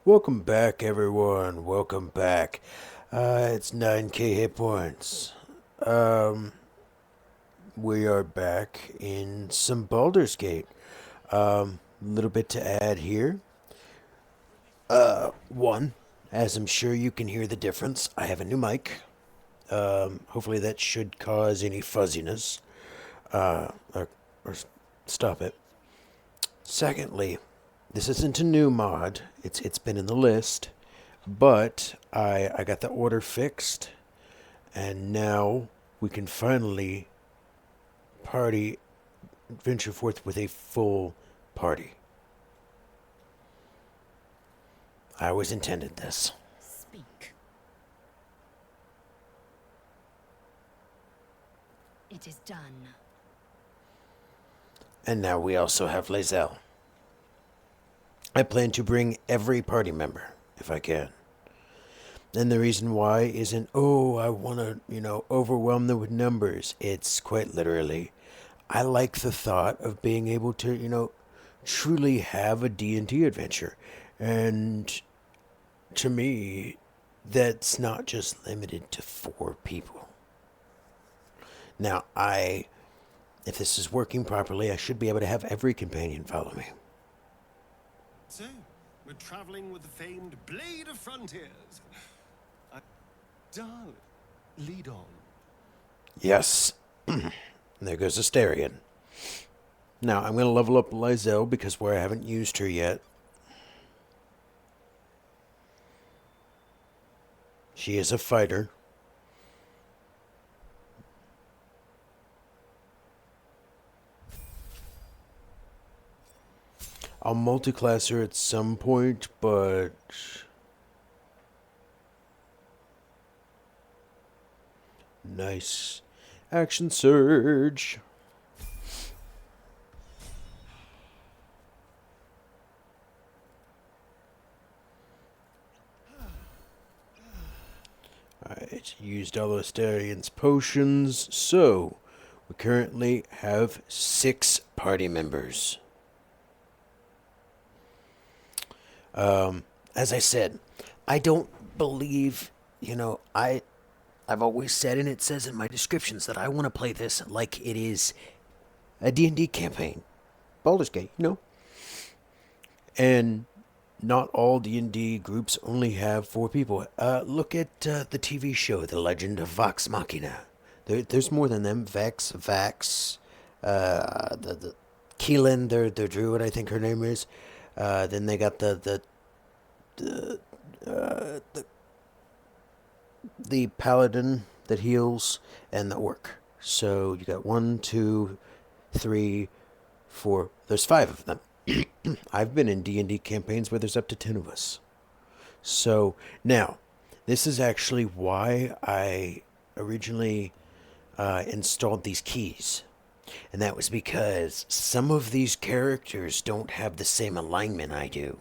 Welcome back, everyone. Welcome back. It's 9k hit points. We are back in some Baldur's Gate. Little bit to add here. One, as I'm sure you can hear the difference, I have a new mic. Hopefully that should cause any fuzziness. Or stop it. Secondly, this isn't a new mod. It's been in the list, but I got the order fixed, and now we can finally venture forth with a full party. I always intended this. Speak. It is done. And now we also have Lae'zel. I plan to bring every party member, if I can. And the reason why isn't, I want to, overwhelm them with numbers. It's quite literally, I like the thought of being able to, truly have a D&D adventure. And to me, that's not just limited to 4 people. Now, if this is working properly, I should be able to have every companion follow me. So, we're traveling with the famed Blade of Frontiers. Darling, lead on. Yes. There goes Asterion. Now, I'm going to level up Lae'zel because I haven't used her yet. She is a fighter. I'll multi-class her at some point, but nice action surge. Alright, used all Asterian's potions, so we currently have 6 party members. As I said, I don't believe, I've always said, and it says in my descriptions, that I want to play this like it is a D&D campaign. Baldur's Gate, And not all D&D groups only have 4 people. Look at the TV show, The Legend of Vox Machina. There's more than them. Vex, Vax, the Keelan, their druid, I think her name is. Then they got the paladin that heals, and the orc. So you got 1, 2, 3, 4. There's 5 of them. I've been in D&D campaigns where there's up to 10 of us. So now, this is actually why I originally installed these keys. And that was because some of these characters don't have the same alignment I do.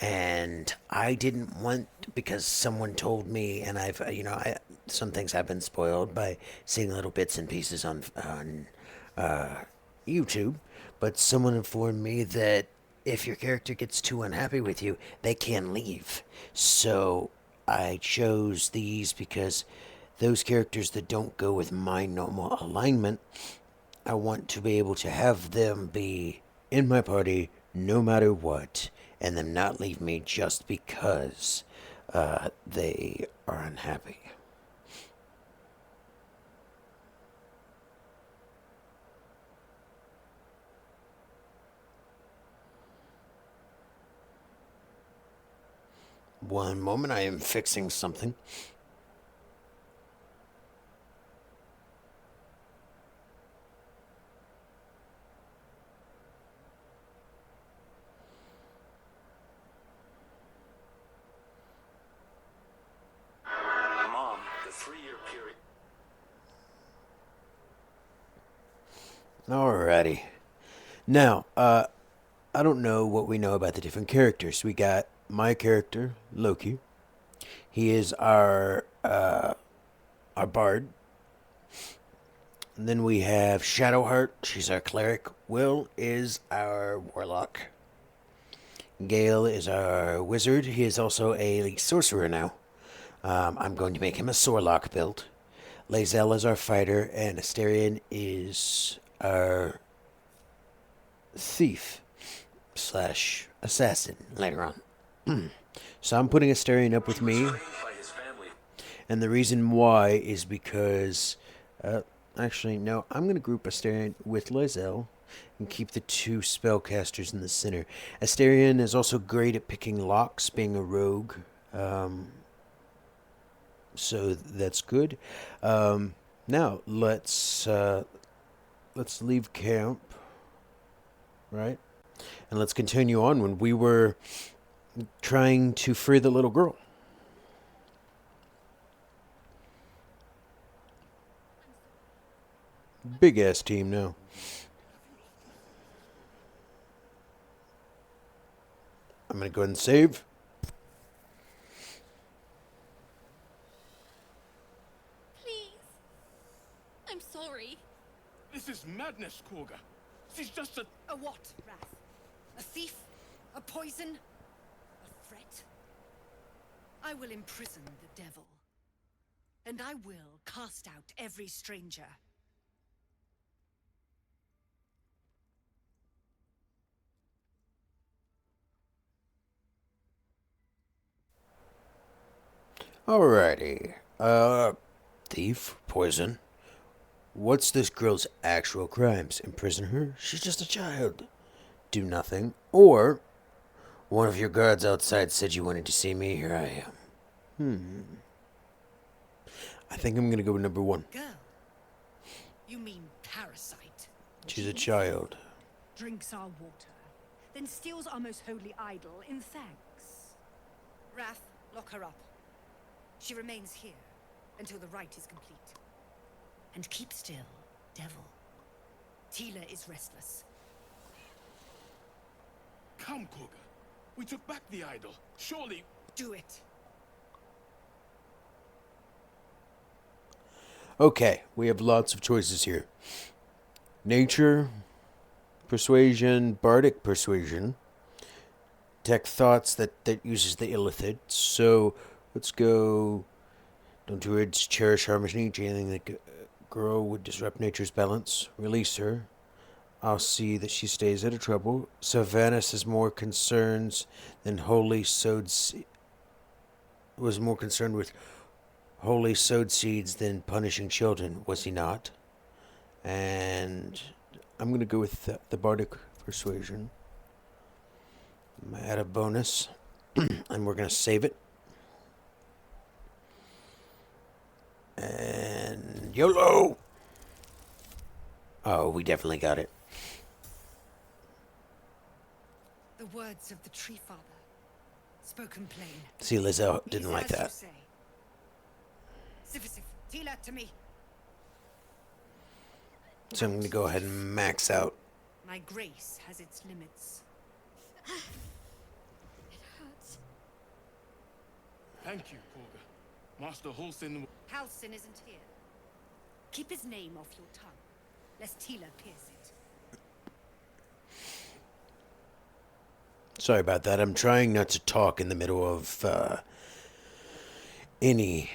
And I didn't want, because someone told me, and some things have been spoiled by seeing little bits and pieces on YouTube, but someone informed me that if your character gets too unhappy with you, they can leave. So I chose these because those characters that don't go with my normal alignment, I want to be able to have them be in my party no matter what, and them not leave me just because they are unhappy. One moment, I am fixing something. Mom, the 3-year period. Alrighty. Now, I don't know what we know about the different characters. We got my character, Loki. He is our bard. And then we have Shadowheart. She's our cleric. Will is our warlock. Gale is our wizard. He is also a sorcerer now. I'm going to make him a Sorlock build. Lae'zel is our fighter, and Asterion is our thief slash assassin later on. So I'm putting Asterion up with me, and the reason why is because, actually, no, I'm going to group Asterion with Lae'zel and keep the two spellcasters in the center. Asterion is also great at picking locks, being a rogue, so that's good. Now let's leave camp, right? And let's continue on when we were trying to free the little girl. Big ass team now. I'm gonna go ahead and save. Please. I'm sorry. This is madness, Korga. She's just a... A what, Wrath? A thief? A poison? A threat? I will imprison the devil. And I will cast out every stranger. Alrighty. Thief, poison. What's this girl's actual crimes? Imprison her? She's just a child. Do nothing. Or, one of your guards outside said you wanted to see me. Here I am. I think I'm gonna go with number one. Girl? You mean parasite? She's a child. Drinks our water, then steals our most holy idol in thanks. Wrath, lock her up. She remains here until the rite is complete. And keep still, devil. Tila is restless. Come, Korga. We took back the idol. Surely... Do it. Okay, we have lots of choices here. Nature, persuasion, bardic persuasion, tech thoughts that uses the illithid. So let's go. Don't do it. Cherish harmony. Anything that girl would disrupt nature's balance. Release her. I'll see that she stays out of trouble. Sylvanas has more concerns than holy sowed was more concerned with holy sowed seeds than punishing children, was he not? And I'm going to go with the bardic persuasion. I'm going to add a bonus, and we're going to save it. And YOLO! Oh, we definitely got it. The words of the Tree Father, spoken plain. See, Lizzo didn't like that. Sifisif, Tila to me. So I'm going to go ahead and max out. My grace has its limits. It hurts. Thank you, Korga. Master Halsin... Halsin isn't here. Keep his name off your tongue, lest Tila pierce it. Sorry about that. I'm trying not to talk in the middle of any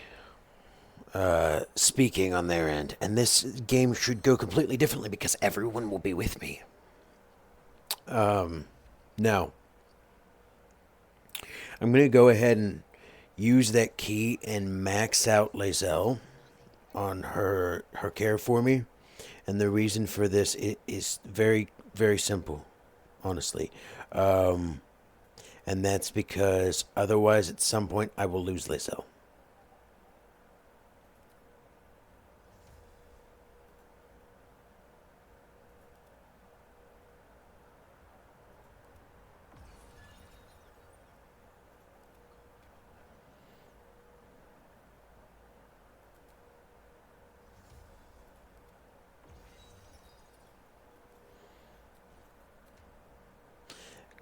speaking on their end. And this game should go completely differently because everyone will be with me. Now, I'm going to go ahead and use that key and max out Lae'zel on her care for me. And the reason for this is very, very simple, honestly. And that's because otherwise at some point I will lose Lae'zel.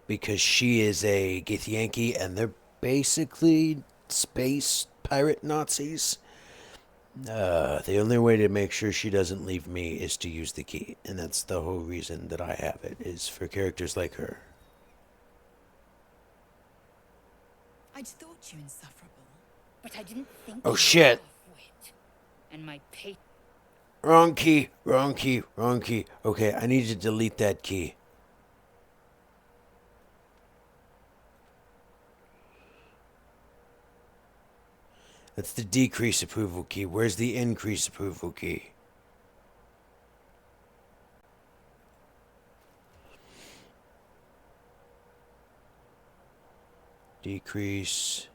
Because she is a Githyanki and they're basically space pirate Nazis. The only way to make sure she doesn't leave me is to use the key. And that's the whole reason that I have it, is for characters like her. I'd thought you insufferable, but I didn't think. Oh you shit. half-wit. And my pate. Wrong key, wrong key, wrong key. Okay, I need to delete that key. That's the decrease approval key. Where's the increase approval key? Decrease.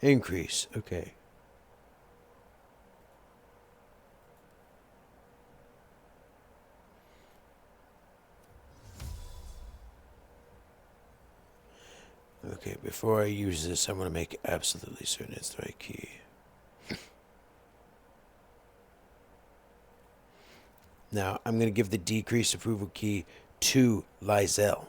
Increase. Okay. Okay, before I use this, I'm going to make absolutely certain it's the right key. Now, I'm going to give the decrease approval key to Lysel.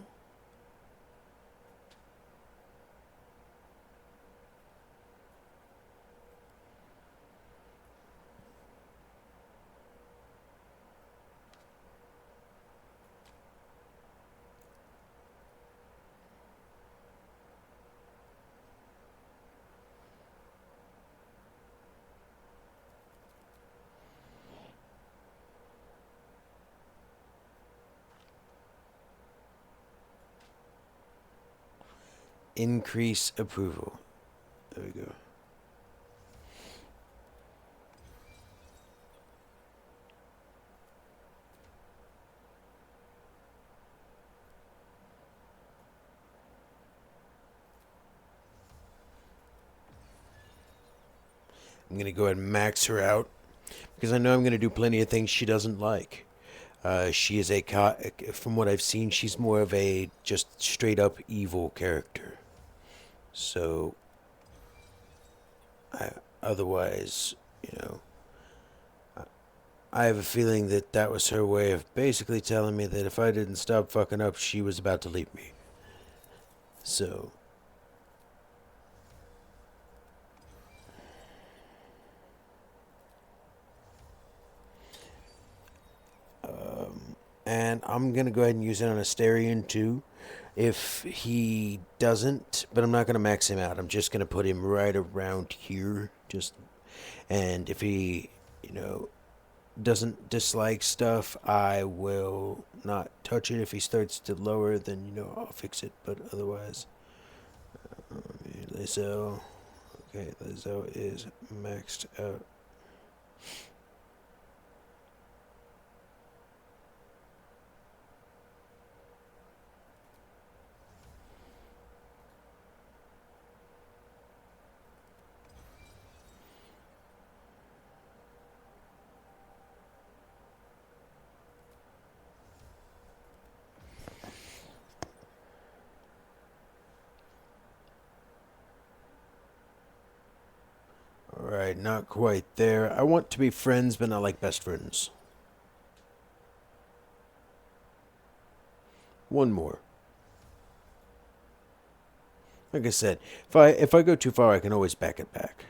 Increase approval. There we go. I'm going to go ahead and max her out because I know I'm going to do plenty of things she doesn't like. She is from what I've seen, she's more of a just straight up evil character. So, otherwise, you know, I have a feeling that that was her way of basically telling me that if I didn't stop fucking up, she was about to leave me. So, and I'm going to go ahead and use it on Asterion too. If he doesn't, but I'm not going to max him out. I'm just going to put him right around here. And if he, you know, doesn't dislike stuff, I will not touch it. If he starts to lower, then, you know, I'll fix it. But otherwise, Lizzo. Okay, Lizzo is maxed out. Alright, not quite there. I want to be friends, but not like best friends. One more. Like I said, if I go too far, I can always back it back.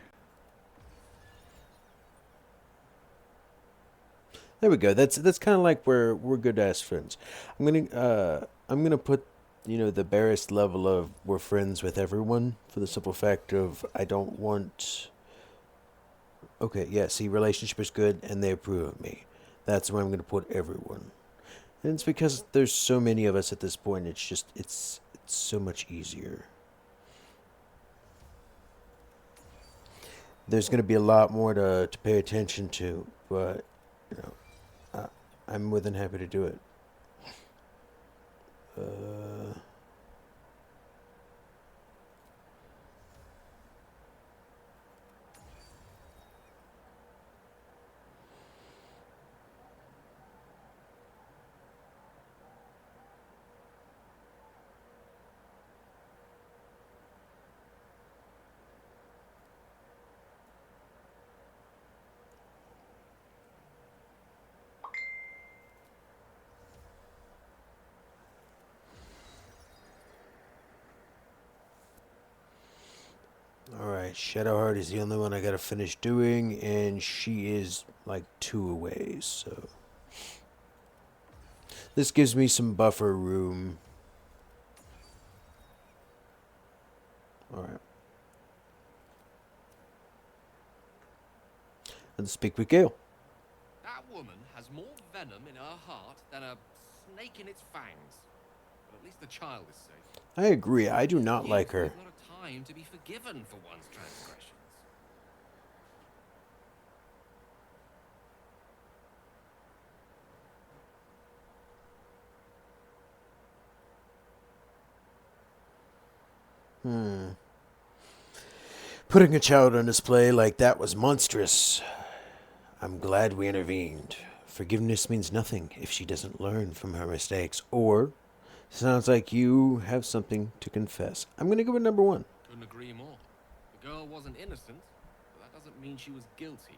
There we go. That's kind of like we're good ass friends. I'm gonna put, you know, the barest level of we're friends with everyone for the simple fact of I don't want. Okay, yeah, see, relationship is good, and they approve of me. That's where I'm going to put everyone. And it's because there's so many of us at this point, it's just, it's so much easier. There's going to be a lot more to pay attention to, but, you know, I'm more than happy to do it. Alright, Shadowheart is the only one I gotta finish doing, and she is like 2 away, so. This gives me some buffer room. Alright. and speak with Gale. That woman has more venom in her heart than a snake in its fangs. But at least the child is safe. I agree. I do not like her. There's not a time to be forgiven for one's transgressions. Putting a child on display like that was monstrous. I'm glad we intervened. Forgiveness means nothing if she doesn't learn from her mistakes. Or, sounds like you have something to confess. I'm going to go with number 1. Couldn't agree more. The girl wasn't innocent, but that doesn't mean she was guilty.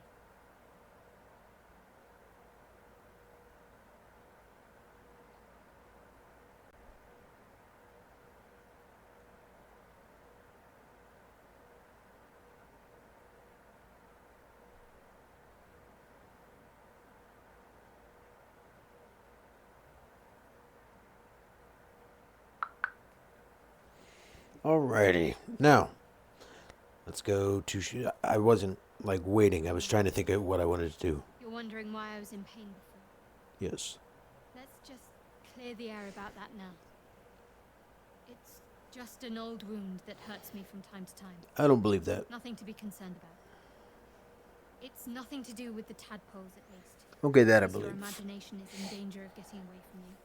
Alrighty. Now, let's go to... I wasn't, like, waiting. I was trying to think of what I wanted to do. You're wondering why I was in pain before. Yes. Let's just clear the air about that now. It's just an old wound that hurts me from time to time. I don't believe that. Nothing to be concerned about. It's nothing to do with the tadpoles, at least. Okay, that I Because believe. your imagination is in danger of getting away from you.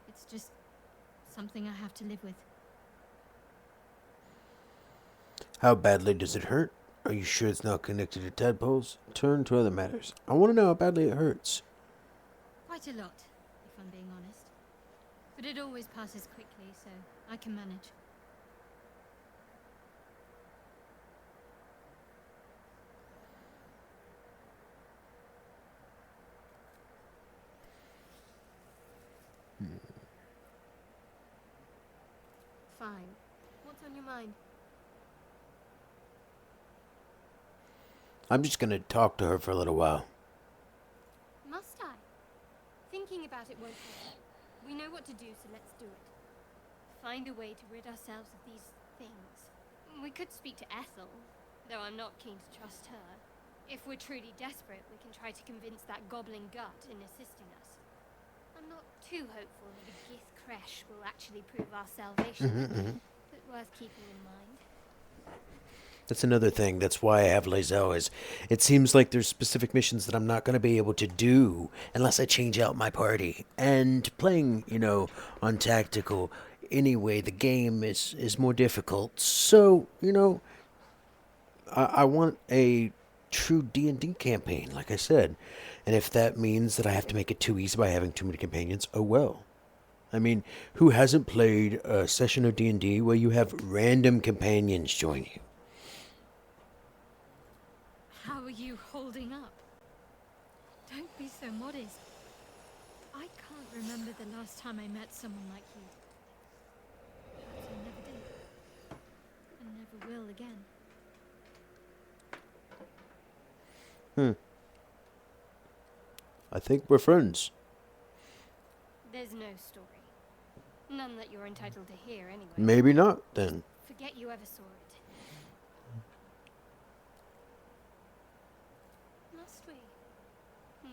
It's just something I have to live with. How badly does it hurt? Are you sure it's not connected to tadpoles? Turn to other matters. I want to know how badly it hurts. Quite a lot, if I'm being honest. But it always passes quickly, so I can manage. Fine. What's on your mind? I'm just going to talk to her for a little while. Must I? Thinking about it won't help. We know what to do, so let's do it. Find a way to rid ourselves of these things. We could speak to Ethel, though I'm not keen to trust her. If we're truly desperate, we can try to convince that goblin gut in assisting us. I'm not too hopeful that a Gith Kresh will actually prove our salvation, but worth keeping in mind. That's another thing. That's why I have Lae'zel, is it seems like there's specific missions that I'm not going to be able to do unless I change out my party. And playing, on Tactical, anyway, the game is more difficult. So, I want a true D&D campaign, like I said. And if that means that I have to make it too easy by having too many companions, oh well. I mean, who hasn't played a session of D&D where you have random companions join you? How are you holding up? Don't be so modest. I can't remember the last time I met someone like you. Perhaps I never did. And never will again. I think we're friends. There's no story. None that you're entitled to hear, anyway. Maybe not, then. Forget you ever saw it. Must we?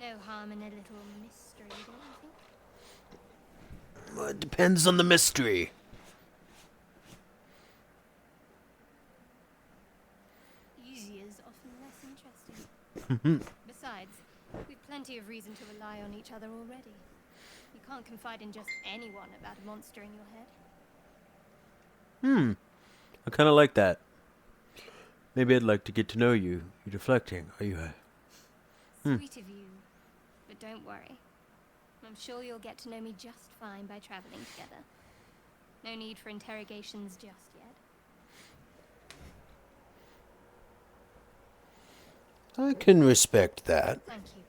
No harm in a little mystery, don't you think? Well, it depends on the mystery. Easy is often less interesting. Besides, we've plenty of reason to rely on each other already. You can't confide in just anyone about a monster in your head. I kind of like that. Maybe I'd like to get to know you. You're deflecting, are you? Sweet of you, but don't worry. I'm sure you'll get to know me just fine by traveling together. No need for interrogations just yet. I can respect that. Thank you.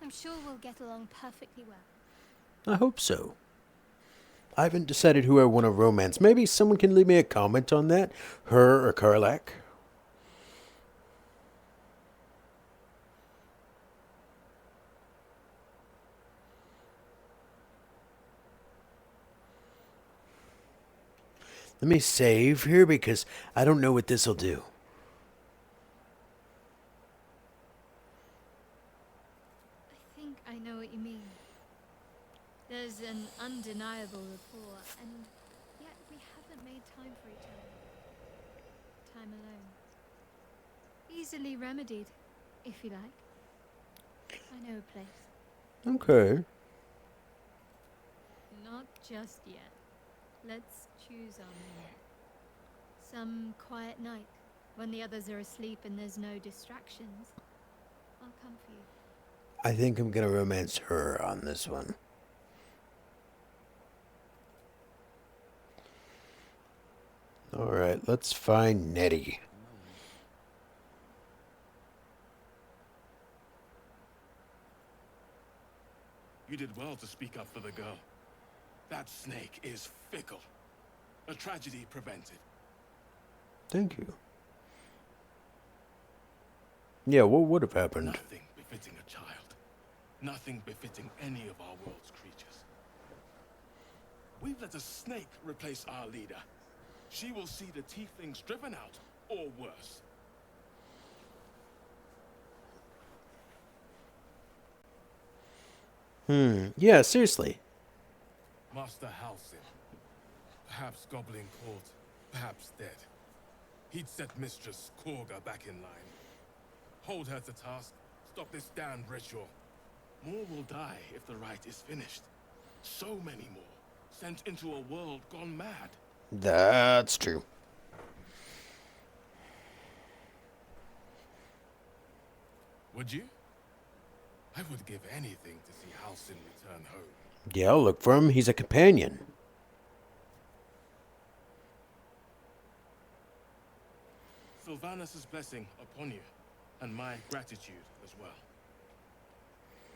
I'm sure we'll get along perfectly well. I hope so. I haven't decided who I want to romance. Maybe someone can leave me a comment on that. Her or Karlak. Let me save here because I don't know what this will do. undeniable rapport, and yet we haven't made time for each other. Time alone. Easily remedied, if you like. I know a place. Okay. Not just yet. Let's choose our moment. Some quiet night, when the others are asleep and there's no distractions, I'll come for you. I think I'm gonna romance her on this one. Alright, let's find Nettie. You did well to speak up for the girl. That snake is fickle. A tragedy prevented. Thank you. Yeah, what would have happened? Nothing befitting a child. Nothing befitting any of our world's creatures. We've let a snake replace our leader. She will see the tieflings driven out, or worse. Yeah, seriously. Master Halsin. Perhaps Goblin Court, perhaps dead. He'd set Mistress Korga back in line. Hold her to task, stop this damned ritual. More will die if the rite is finished. So many more, sent into a world gone mad. That's true. Would you? I would give anything to see Halsin return home. Yeah, I'll look for him. He's a companion. Sylvanus' blessing upon you, and my gratitude as well.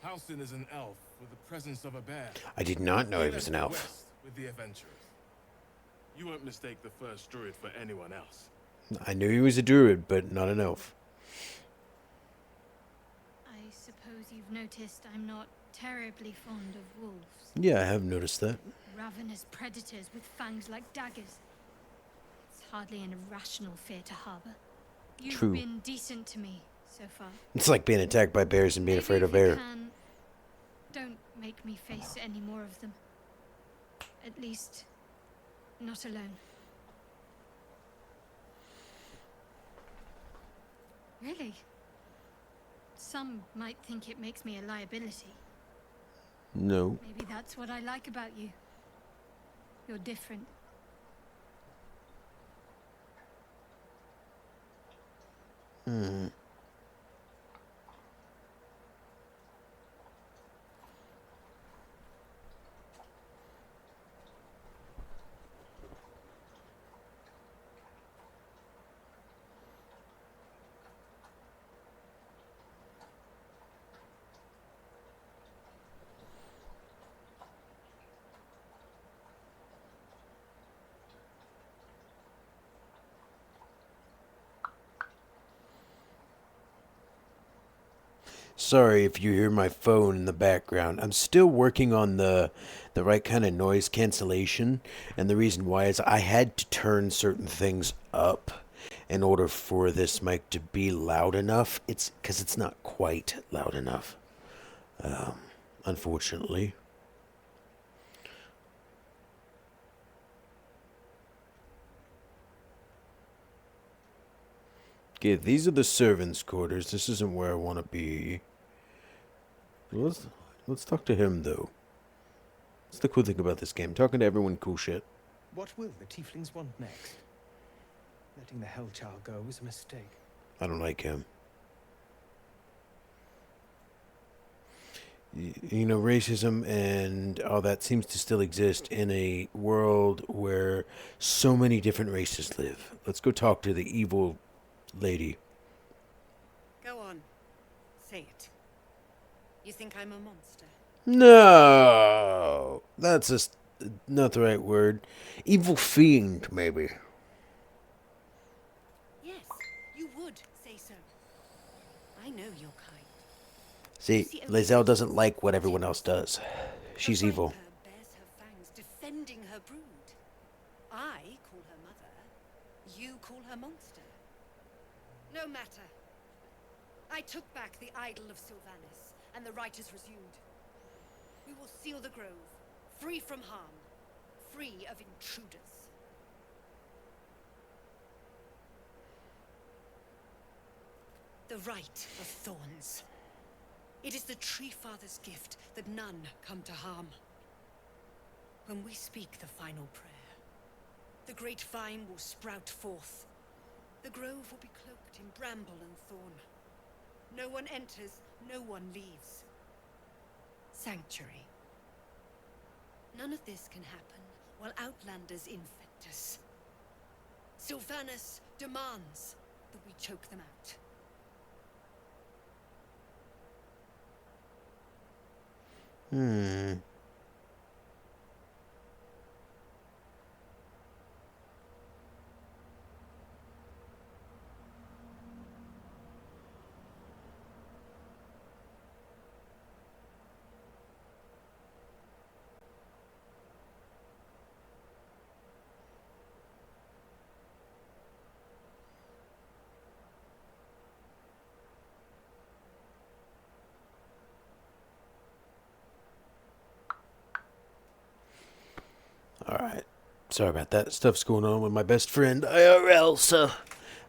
Halsin is an elf with the presence of a bear. I did not know he was left an elf. west with the adventurers. You won't mistake the first druid for anyone else. I knew he was a druid, but not an elf. I suppose you've noticed I'm not terribly fond of wolves. Yeah, I have noticed that. Ravenous predators with fangs like daggers. It's hardly an irrational fear to harbor. You've True. been decent to me so far. It's like being attacked by bears and being Maybe afraid of if you bear. can, don't make me face any more of them. At least, not alone. Really? Some might think it makes me a liability. No. Maybe that's what I like about you. You're different. Sorry if you hear my phone in the background. I'm still working on the right kind of noise cancellation, and the reason why is I had to turn certain things up in order for this mic to be loud enough. It's because it's not quite loud enough, unfortunately. Okay, these are the servants' quarters. This isn't where I want to be. Let's talk to him, though. That's the cool thing about this game. Talking to everyone cool shit. What will the tieflings want next? Letting the Hellchild go was a mistake. I don't like him. You know, racism and all that seems to still exist in a world where so many different races live. Let's go talk to the evil lady. Go on. Say it. You think I'm a monster? No! That's just not the right word. Evil fiend, maybe. Yes, you would say so. I know your kind. See, Lae'zel doesn't like what everyone else does. She's The evil. viper bears her fangs, defending her brood. I call her mother. You call her monster. No matter. I took back the idol of Sylvanus, and the rite is resumed. We will seal the grove, free from harm, free of intruders. The right of thorns. It is the Tree Father's gift that none come to harm. When we speak the final prayer, the great vine will sprout forth. The grove will be cloaked in bramble and thorn. No one enters, no one leaves. Sanctuary. None of this can happen while Outlanders infect us. Sylvanas demands that we choke them out. Alright. Sorry about that. Stuff's going on with my best friend IRL, so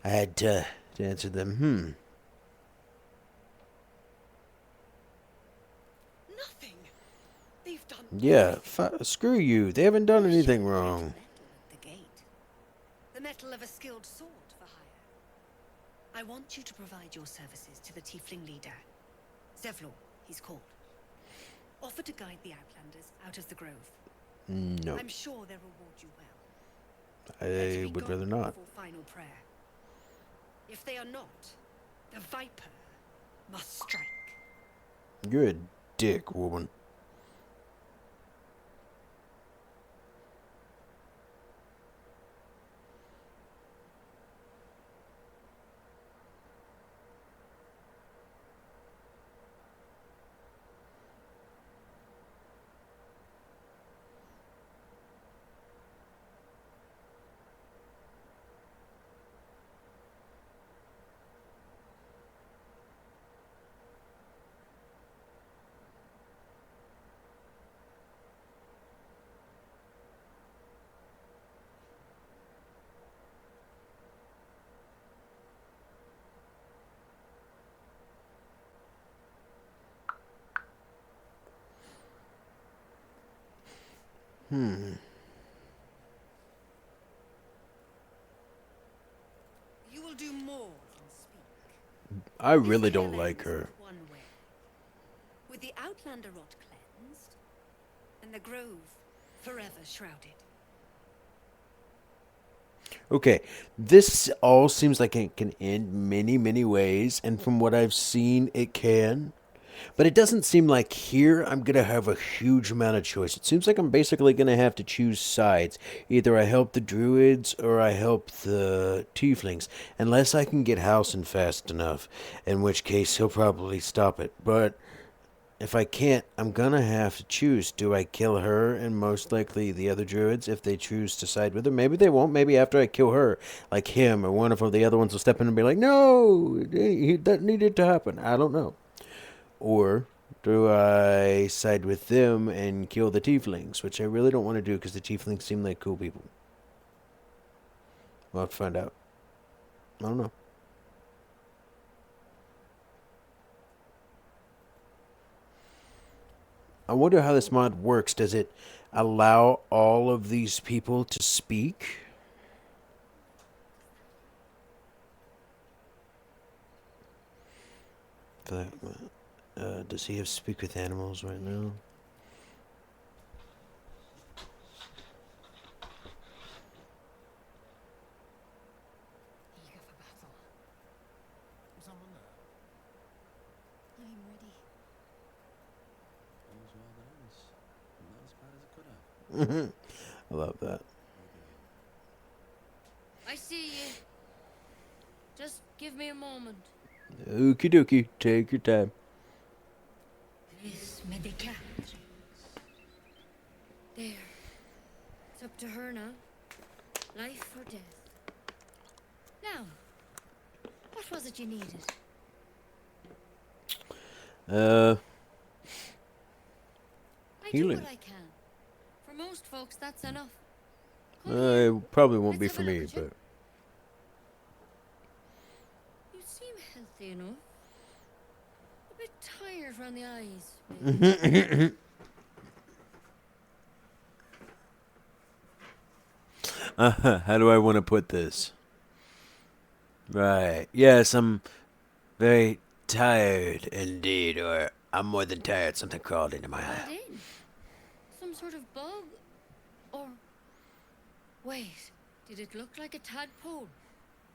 I had to answer them. Nothing. They've done. Yeah, screw you. They haven't done anything wrong. The gate. The metal of a skilled sword for hire. I want you to provide your services to the tiefling leader. Zevlor, he's called. Offer to guide the Outlanders out of the grove. No. I'm sure they'll reward you well. I would rather not. For final prayer. If they are not, the Viper must strike. You're a dick, woman. You will do more than speak. I really don't like her. One way. With the Outlander rot cleansed, and the grove forever shrouded. Okay, this all seems like it can end many, many ways, and from what I've seen, it can. But it doesn't seem like here I'm going to have a huge amount of choice. It seems like I'm basically going to have to choose sides. Either I help the druids or I help the tieflings. Unless I can get Halsin fast enough, in which case he'll probably stop it. But if I can't, I'm going to have to choose. Do I kill her and most likely the other druids if they choose to side with her? Maybe they won't. Maybe after I kill her, like him or one of the other ones will step in and be like, no, that needed to happen. I don't know. Or do I side with them and kill the tieflings, which I really don't want to do because the tieflings seem like cool people. We'll have to find out. I don't know. I wonder how this mod works. Does it allow all of these people to speak? Does he have speak with animals right now? Eager for battle. Someone there? I'm ready. Not as bad as it could have. I love that. I see you. Just give me a moment. Okie dokie, take your time. This medica. There. It's up to her now. Life or death. Now, what was it you needed? Healing. I do what I can. folks, that's enough. Come here. It probably won't be Let's for have a me, look at you. but You seem healthy enough. A bit tired around the eyes, maybe. how do I want to put this? Right. Yes, I'm very tired indeed, or I'm more than tired. Something crawled into my eye. Crawled in? Some sort of bug? Or... Wait, did it look like a tadpole?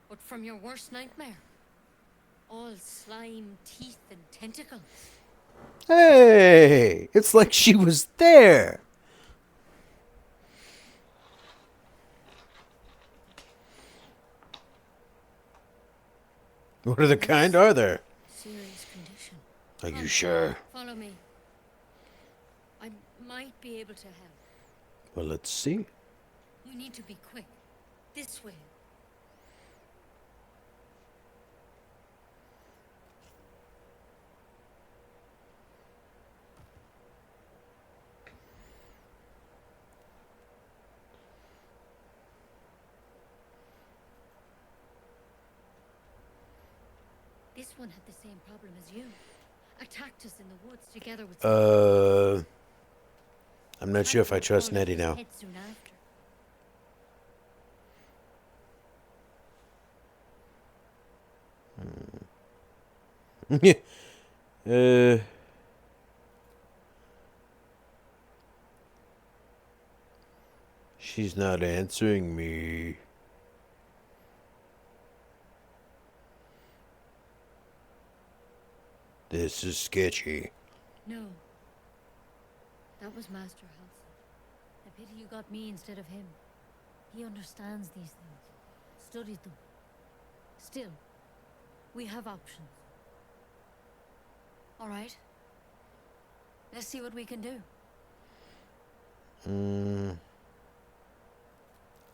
But from your worst nightmare? All slime, teeth, and tentacles. Hey! It's like she was there! What other kind are there? Serious condition. Are you Come, sure? Follow me. I might be able to help. Well, let's see. We need to be quick. This way. This one had the same problem as you. Attacked us in the woods together with... I'm not sure if I trust Nettie now. Head soon after. She's not answering me. This is sketchy. No. That was Master Halsin. I pity you got me instead of him. He understands these things. Studied them. Still, we have options. All right. Let's see what we can do.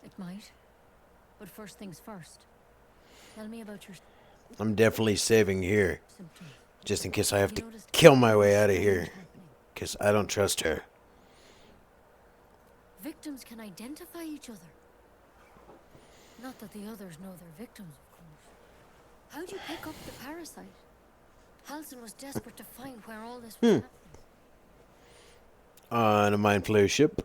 It might. But first things first. Tell me about your I'm definitely saving here. symptoms. Just in case I have to kill my way out of here. Because I don't trust her. Victims can identify each other. Not that the others know they're victims, of course. How'd you pick up the parasite? Halsin was desperate to find where all this was happening. On a mind flayer ship.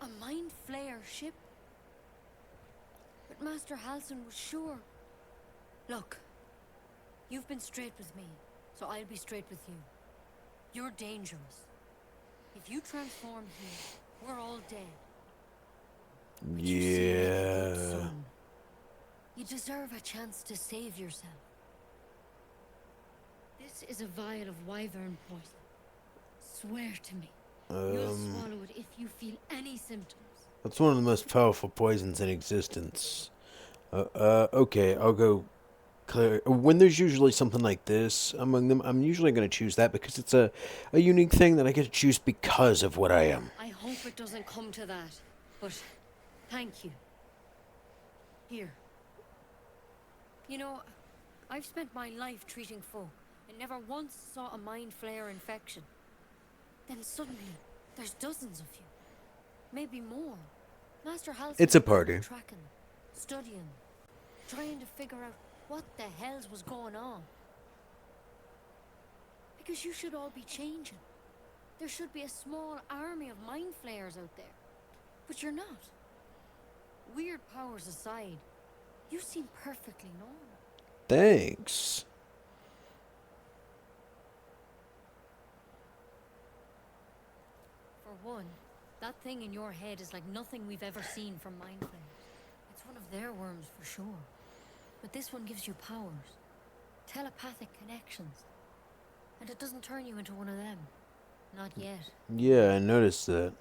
A mind flayer ship? But Master Halsin was sure. Look, you've been straight with me, so I'll be straight with you. You're dangerous. If you transform here, we're all dead. But you seem like a good Yeah. son. You deserve a chance to save yourself. This is a vial of wyvern poison. Swear to me. You'll swallow it if you feel any symptoms. That's one of the most powerful poisons in existence. Okay, I'll go clear. When there's usually something like this among them, I'm usually going to choose that because it's a unique thing that I get to choose because of what I am. I hope it doesn't come to that, but thank you. Here. You know, I've spent my life treating folk and never once saw a mind flayer infection. Then suddenly, there's dozens of you. Maybe more. Master Halsin It's a party. tracking, studying, trying to figure out what the hells was going on. Because you should all be changing. There should be a small army of mind flayers out there. But you're not. Weird powers aside, you seem perfectly normal. Thanks. For one, that thing in your head is like nothing we've ever seen from mind flayers. It's one of their worms for sure. But this one gives you powers. Telepathic connections. And it doesn't turn you into one of them. Not yet. Yeah, I noticed that.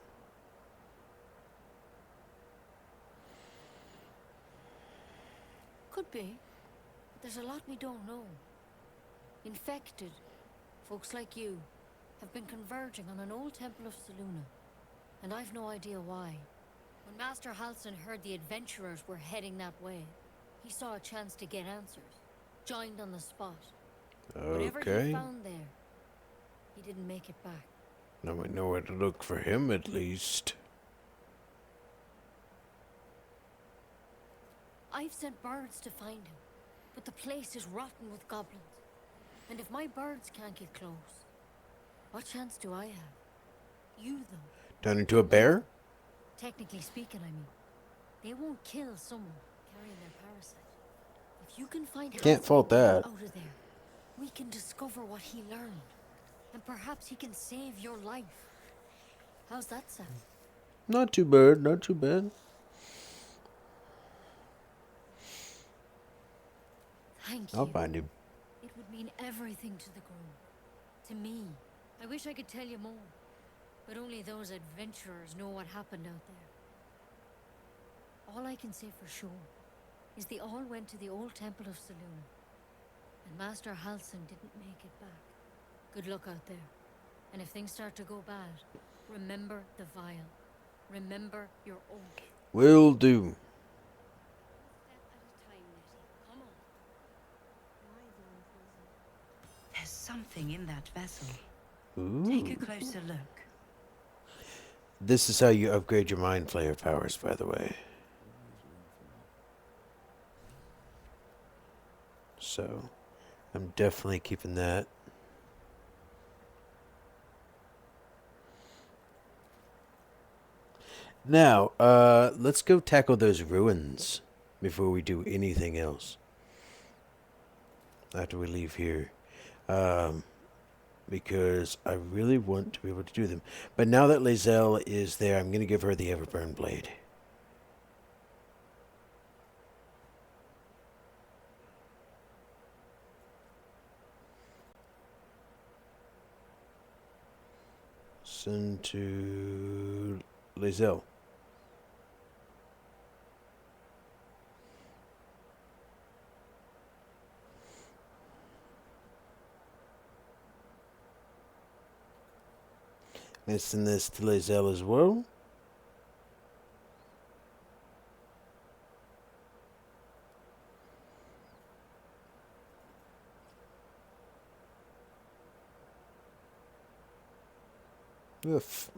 Could be. But there's a lot we don't know. Infected, folks like you, have been converging on an old temple of Selûne. And I've no idea why. When Master Halsin heard the adventurers were heading that way, he saw a chance to get answers. Joined on the spot. Whatever he Okay. found there, he didn't make it back. Now we know where to look for him, at least. I've sent birds to find him, but the place is rotten with goblins. And if my birds can't get close, what chance do I have? You, though. Turn into a bear? Technically speaking, I mean. They won't kill someone carrying their parasite. If you can find Can't fault that. out of there, we can discover what he learned. And perhaps he can save your life. How's that sound? Not too bad, not too bad. Thank you. I'll find him. It would mean everything to the group. To me. I wish I could tell you more. But only those adventurers know what happened out there. All I can say for sure is they all went to the old temple of Saloon. And Master Halsin didn't make it back. Good luck out there. And if things start to go bad, remember the vial. Remember your oath. Will do. There's something in that vessel. Ooh. Take a closer look. This is how you upgrade your mind flayer powers, by the way. So, I'm definitely keeping that. Now, let's go tackle those ruins before we do anything else. After we leave here. Because I really want to be able to do them. But now that Lae'zel is there, I'm going to give her the Everburn Blade. Send to Lae'zel. Let's send this to Lae'zel as well.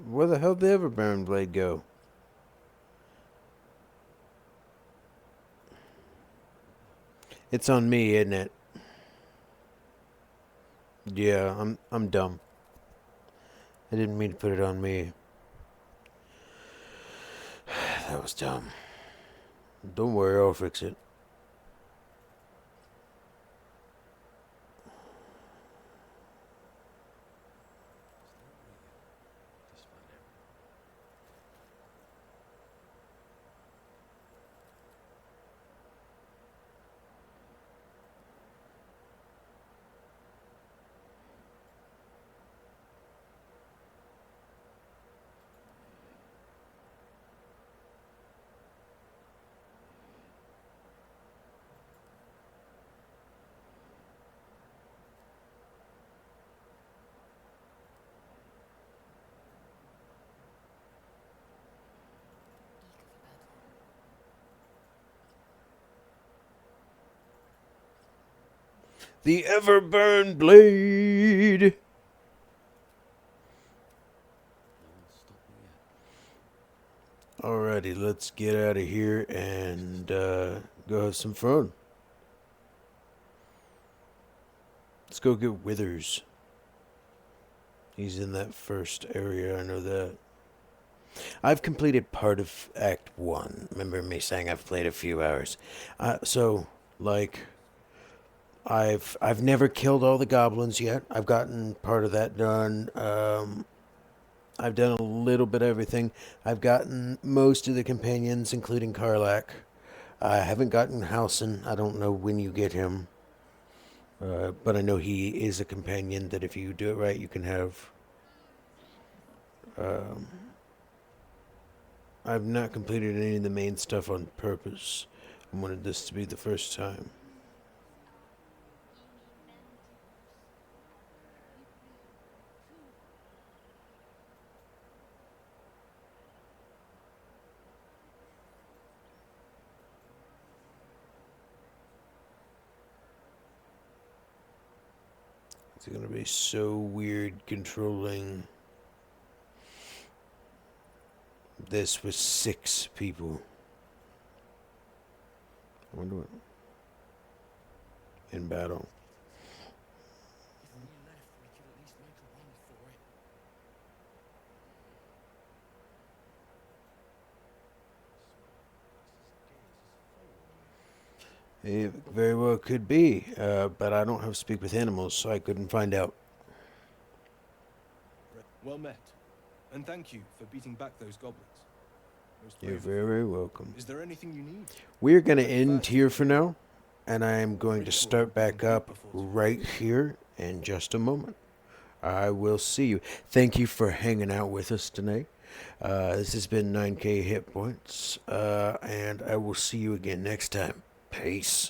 Where the hell did the Everburn Blade go? It's on me, isn't it? Yeah, I'm dumb. I didn't mean to put it on me. That was dumb. Don't worry, I'll fix it. The Everburn Blade! Alrighty, let's get out of here and go have some fun. Let's go get Withers. He's in that first area, I know that. I've completed part of Act 1. Remember me saying I've played a few hours. So, like, I've never killed all the goblins yet. I've gotten part of that done. I've done a little bit of everything. I've gotten most of the companions, including Karlach. I haven't gotten Halsin. I don't know when you get him. But I know he is a companion that if you do it right, you can have. I've not completed any of the main stuff on purpose. I wanted this to be the first time. It's going to be so weird controlling this with 6 people. I wonder what. In battle. If we left, we could at least make a run for it. It very well could be, but I don't have speak with animals, so I couldn't find out. Well met. And thank you for beating back those goblins. Most You're brave of you. very welcome. Is there anything you need? We're going to end here for now, and I am going to start back up right here in just a moment. I will see you. Thank you for hanging out with us tonight. This has been 9K Hit Points, and I will see you again next time. Peace.